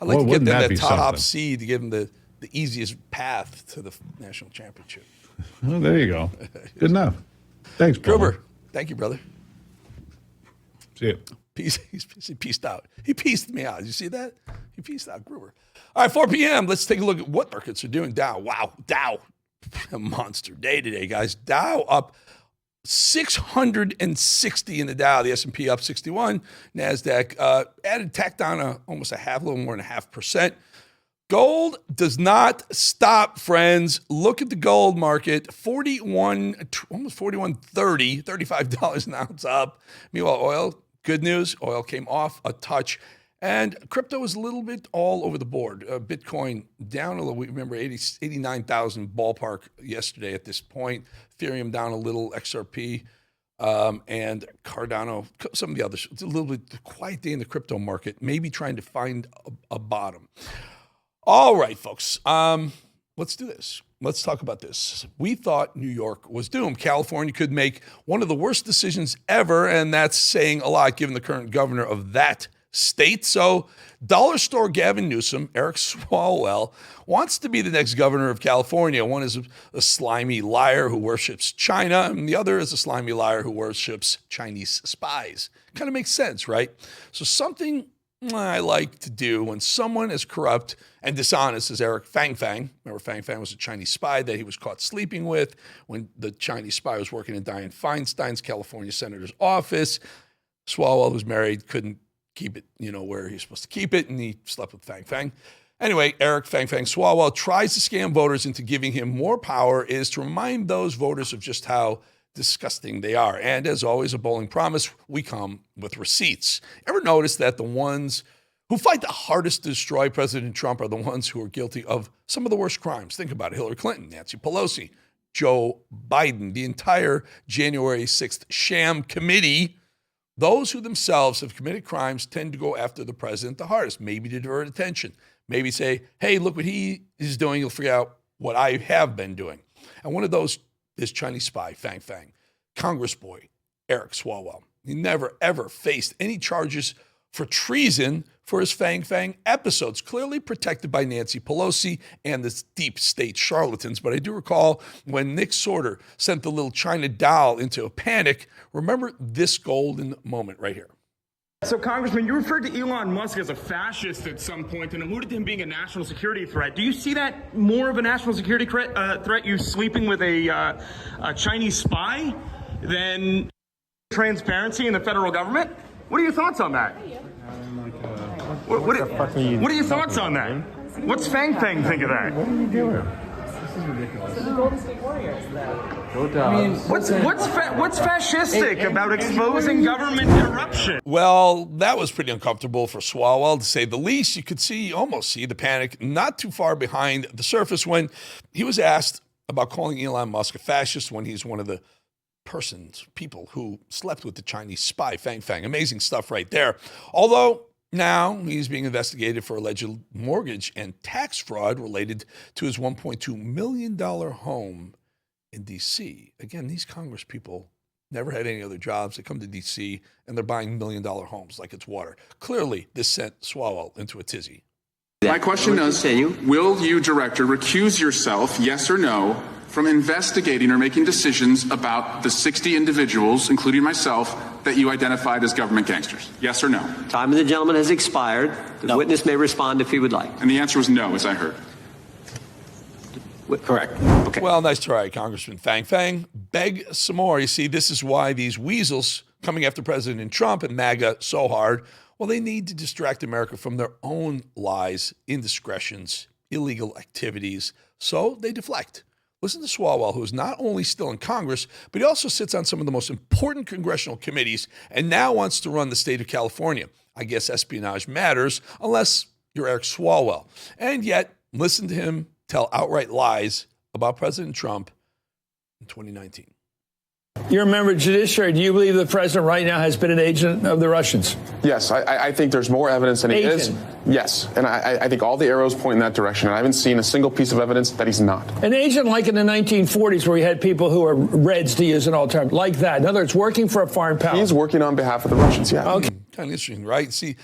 I'd like to get them that top something? seed to give them the easiest path to the national championship. Oh, there you go. Good enough. Thanks, Gruber. Thank you, brother. See you. He peaced out. He pieced me out. Did you see that? He pieced out, Gruber. All right, 4 p.m. Let's take a look at what markets are doing. Dow. Wow. Dow. A monster day today, guys. Dow up 660 in the Dow. The S&P up 61. Nasdaq tacked on almost a little more than 0.5%. Gold does not stop, friends. Look at the gold market, almost 41.30, $35 an ounce up. Meanwhile, oil, good news, oil came off a touch. And crypto was a little bit all over the board. Bitcoin down a little. We remember 89,000 ballpark yesterday at this point. Ethereum down a little, XRP, and Cardano, some of the others. It's a little bit quiet day in the crypto market, maybe trying to find a bottom. All right, folks, let's do this. Let's talk about this. We thought New York was doomed. California could make one of the worst decisions ever, and that's saying a lot given the current governor of that state. So dollar store Gavin Newsom, Eric Swalwell, wants to be the next governor of California. One is a slimy liar who worships China, and the other is a slimy liar who worships Chinese spies. Kind of makes sense, right? So something I like to do when someone as corrupt and dishonest as Eric Fang Fang, remember Fang Fang was a Chinese spy that he was caught sleeping with when the Chinese spy was working in Dianne Feinstein's California senator's office. Swalwell was married, couldn't keep it, where he's supposed to keep it, and he slept with Fang Fang. Anyway, Eric Fang Fang Swalwell tries to scam voters into giving him more power is to remind those voters of just how disgusting they are. And as always, a Bolling promise, we come with receipts. Ever notice that the ones who fight the hardest to destroy President Trump are the ones who are guilty of some of the worst crimes? Think about it. Hillary Clinton, Nancy Pelosi, Joe Biden, the entire January 6th sham committee. Those who themselves have committed crimes tend to go after the president the hardest, maybe to divert attention, maybe say, hey, look what he is doing. You'll figure out what I have been doing. And one of those is Chinese spy Fang Fang, Congress boy Eric Swalwell. He never, ever faced any charges for treason for his Fang Fang episodes, clearly protected by Nancy Pelosi and the deep state charlatans. But I do recall when Nick Sortor sent the little China doll into a panic. Remember this golden moment right here. So, Congressman, you referred to Elon Musk as a fascist at some point and alluded to him being a national security threat. Do you see that more of a national security threat, you sleeping with a Chinese spy, than transparency in the federal government? What are your thoughts on that? What are your thoughts on that? What's Fang Fang think of that? What are you doing? This is ridiculous. This is Golden State Warriors, though. Go down. I mean, what's fascistic about exposing government corruption? Well, that was pretty uncomfortable for Swalwell, to say the least. You could almost see the panic not too far behind the surface when he was asked about calling Elon Musk a fascist when he's one of the people who slept with the Chinese spy, Fang Fang. Amazing stuff right there. Although now he's being investigated for alleged mortgage and tax fraud related to his $1.2 million home in D.C. Again, these Congress people never had any other jobs. They come to D.C. and they're buying $1 million homes like it's water. Clearly, this sent Swalwell into a tizzy. My question is, will you, Director, recuse yourself, yes or no, from investigating or making decisions about the 60 individuals, including myself, that you identified as government gangsters? Yes or no? Time of the gentleman has expired. The witness may respond if he would like. And the answer was no, as I heard. Correct. Okay. Well, nice try, Congressman Fang Fang. Beg some more. You see, this is why these weasels coming after President Trump and MAGA so hard, well, they need to distract America from their own lies, indiscretions, illegal activities. So they deflect. Listen to Swalwell, who is not only still in Congress, but he also sits on some of the most important congressional committees and now wants to run the state of California. I guess espionage matters unless you're Eric Swalwell. And yet, listen to him tell outright lies about President Trump in 2019. You're a member of the judiciary. Do you believe the president right now has been an agent of the Russians? Yes, I think there's more evidence than he is. Yes, and I think all the arrows point in that direction. And I haven't seen a single piece of evidence that he's not. An agent like in the 1940s where we had people who were Reds, to use an old term, like that. In other words, working for a foreign power. He's working on behalf of the Russians, yeah. Okay. Kind of interesting, right? See,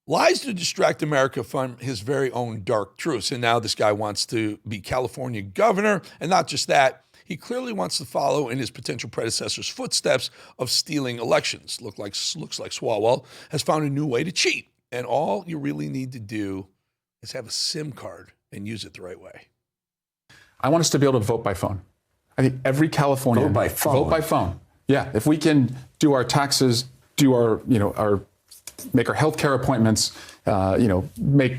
lies to distract America from his very own dark truths. And now this guy wants to be California governor. And not just that, he clearly wants to follow in his potential predecessor's footsteps of stealing elections. Looks like Swalwell has found a new way to cheat. And all you really need to do is have a SIM card and use it the right way. I want us to be able to vote by phone. I think every Californian vote by phone. Yeah, if we can do our taxes, do our make our healthcare appointments, make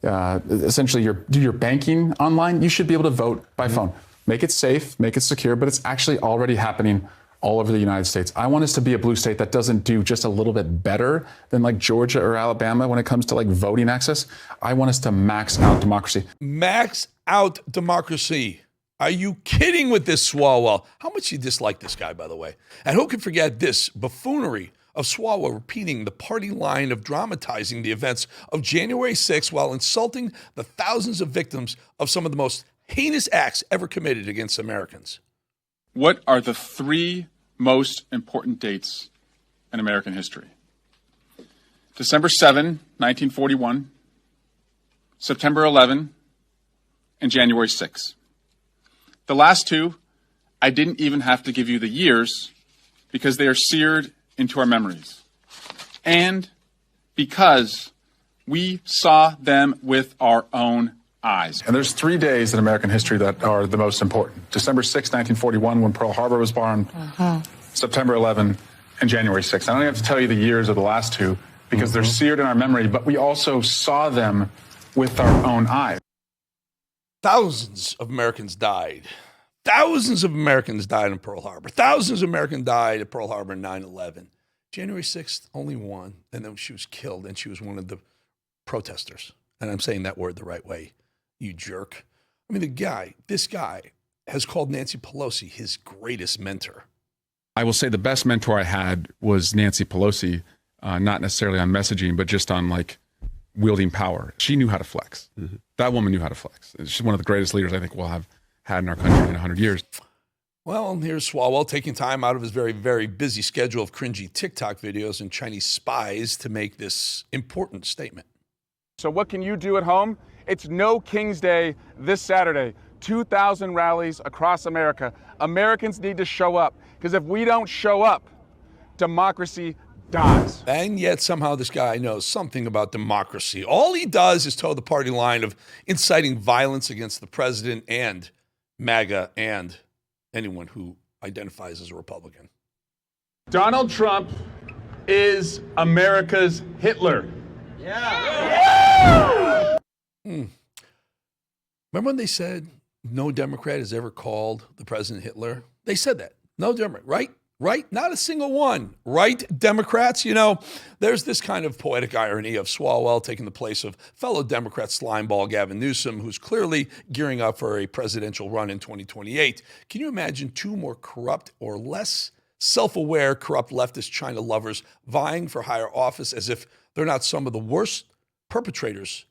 essentially do your banking online, you should be able to vote by phone. Make it safe, make it secure, but it's actually already happening all over the United States. I want us to be a blue state that doesn't do just a little bit better than like Georgia or Alabama when it comes to like voting access. I want us to max out democracy. Max out democracy. Are you kidding with this, Swalwell? How much you dislike this guy, by the way? And who can forget this buffoonery of Swalwell repeating the party line of dramatizing the events of January 6th while insulting the thousands of victims of some of the most heinous acts ever committed against Americans? What are the three most important dates in American history? December 7, 1941, September 11, and January 6. The last two, I didn't even have to give you the years because they are seared into our memories. And because we saw them with our own eyes. And there's 3 days in American history that are the most important. December 6, 1941, when Pearl Harbor was bombed, September 11, and January 6. I don't have to tell you the years of the last two because they're seared in our memory, but we also saw them with our own eyes. Thousands of Americans died. Thousands of Americans died in Pearl Harbor. Thousands of Americans died at Pearl Harbor in 9/11. January 6th, only one, and then she was killed, and she was one of the protesters. And I'm saying that word the right way, you jerk. I mean, this guy has called Nancy Pelosi his greatest mentor. I will say the best mentor I had was Nancy Pelosi, not necessarily on messaging, but just on like wielding power. She knew how to flex. Mm-hmm. That woman knew how to flex. She's one of the greatest leaders I think we'll have had in our country in 100 years. Well, here's Swalwell taking time out of his very, very busy schedule of cringy TikTok videos and Chinese spies to make this important statement. So what can you do at home? It's No King's Day this Saturday. 2,000 rallies across America. Americans need to show up, because if we don't show up, democracy dies. And yet somehow this guy knows something about democracy. All he does is toe the party line of inciting violence against the president and MAGA and anyone who identifies as a Republican. Donald Trump is America's Hitler. Remember when they said no Democrat has ever called the president Hitler? They said that. No Democrat, right? Right? Not a single one. Right, Democrats? You know, there's this kind of poetic irony of Swalwell taking the place of fellow Democrat slimeball Gavin Newsom, who's clearly gearing up for a presidential run in 2028. Can you imagine two more corrupt or less self-aware corrupt leftist China lovers vying for higher office as if they're not some of the worst perpetrators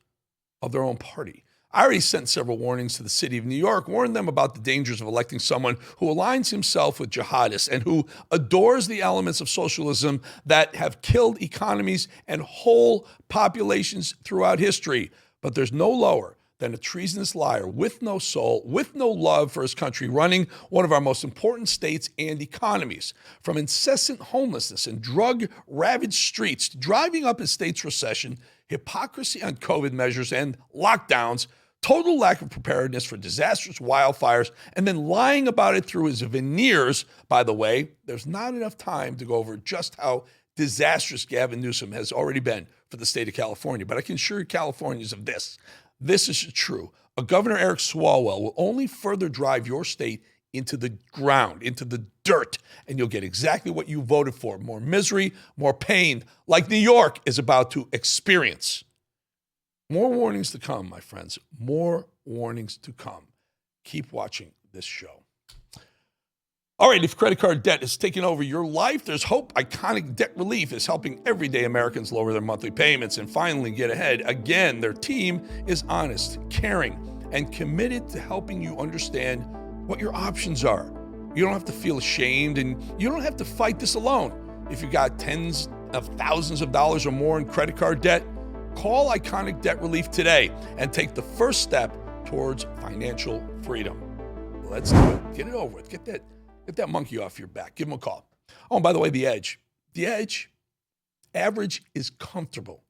of their own party? I already sent several warnings to the city of New York, warned them about the dangers of electing someone who aligns himself with jihadists and who adores the elements of socialism that have killed economies and whole populations throughout history. But there's no lower than a treasonous liar with no soul, with no love for his country, running one of our most important states and economies. From incessant homelessness and drug-ravaged streets, to driving up his state's recession, hypocrisy on COVID measures and lockdowns, total lack of preparedness for disastrous wildfires, and then lying about it through his veneers. By the way, there's not enough time to go over just how disastrous Gavin Newsom has already been for the state of California. But I can assure you Californians of this. This is true. A Governor Eric Swalwell will only further drive your state into the ground, into the dirt, and you'll get exactly what you voted for. More misery, more pain, like New York is about to experience. More warnings to come, my friends. More warnings to come. Keep watching this show. All right, if credit card debt is taking over your life, there's hope. Iconic Debt Relief is helping everyday Americans lower their monthly payments and finally get ahead. Again, their team is honest, caring, and committed to helping you understand what your options are. You don't have to feel ashamed, and you don't have to fight this alone. If you got tens of thousands of dollars or more in credit card debt, Call Iconic Debt Relief today and take the first step towards financial freedom. Let's do it. Get it over with. Get that monkey off your back. Give them a call. Oh, and by the way, the Edge. The Edge, average is comfortable.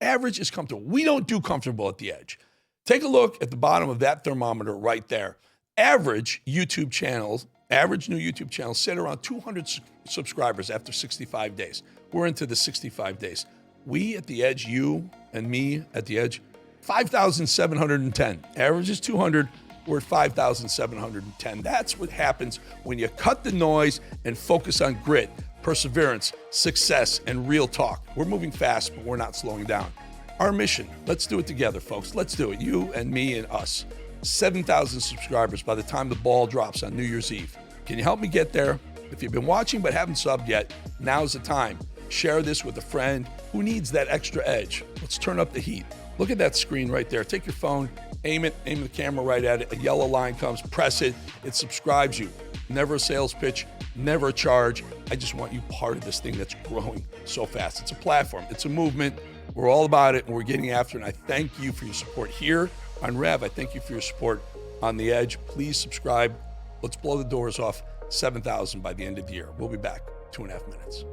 Average is comfortable. We don't do comfortable at the Edge. Take a look at the bottom of that thermometer right there. Average YouTube channels, average new YouTube channels sit around 200 subscribers after 65 days. We're into the 65 days. We at the Edge, you and me at the Edge, 5,710. Average is 200. We're at 5,710. That's what happens when you cut the noise and focus on grit, perseverance, success, and real talk. We're moving fast, but we're not slowing down. Our mission, let's do it together, folks. Let's do it. You and me and us. 7,000 subscribers by the time the ball drops on New Year's Eve. Can you help me get there? If you've been watching but haven't subbed yet, now's the time. Share this with a friend who needs that extra edge. Let's turn up the heat. Look at that screen right there. Take your phone, aim the camera right at it. A yellow line comes, press it. It subscribes you. Never a sales pitch, never a charge. I just want you part of this thing that's growing so fast. It's a platform. It's a movement. We're all about it, and we're getting after it. And I thank you for your support here on Rev. I thank you for your support on The Edge. Please subscribe. Let's blow the doors off 7,000 by the end of the year. We'll be back 2.5 minutes.